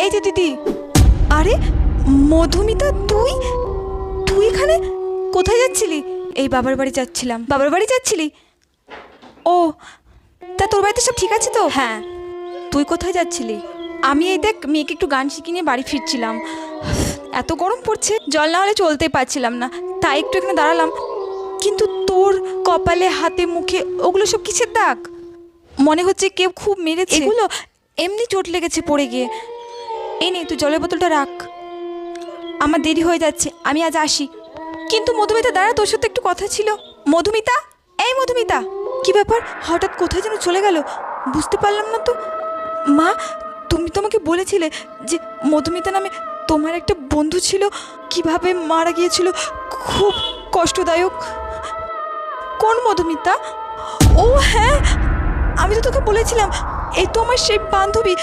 এই যে দিদি। আরে মধুমিতা, তুই তুই এখানে কোথায় যাচ্ছিলি? এই বাবার বাড়ি যাচ্ছিলাম। বাবার বাড়ি যাচ্ছিলি? ও, তা তোর বাড়িতে সব ঠিক আছে তো? হ্যাঁ। তুই কোথায় যাচ্ছিলি? আমি এই দেখ মেয়েকে একটু গান শিখিয়ে নিয়ে বাড়ি ফিরছিলাম। এত গরম পড়ছে, জল না হলে চলতেই পারছিলাম না, তাই একটু এখানে দাঁড়ালাম। কিন্তু তোর কপালে, হাতে, মুখে ওগুলো সব কিসের দাগ? মনে হচ্ছে কেউ খুব মেরেছে। এগুলো এমনি চোট লেগেছে পড়ে গিয়ে। এই নে, তুই জলের বোতলটা রাখ। আমার দেরি হয়ে যাচ্ছে, আমি আজ আসি। কিন্তু মধুমিতা দাঁড়া, তোর সাথে একটু কথা ছিল। মধুমিতা, এই মধুমিতা, কি ব্যাপার? হঠাৎ কোথায় যেন চলে গেল, বুঝতে পারলাম না তো। মা, তুমি তোমাকে বলেছিলে যে মধুমিতা নামে তোমার একটা বন্ধু ছিল, কিভাবে মারা গিয়েছিল, খুব কষ্টদায়ক। কোন মধুমিতা? ও হ্যাঁ, আমি তো তোকে বলেছিলাম, এই তো আমার সেই বান্ধবী।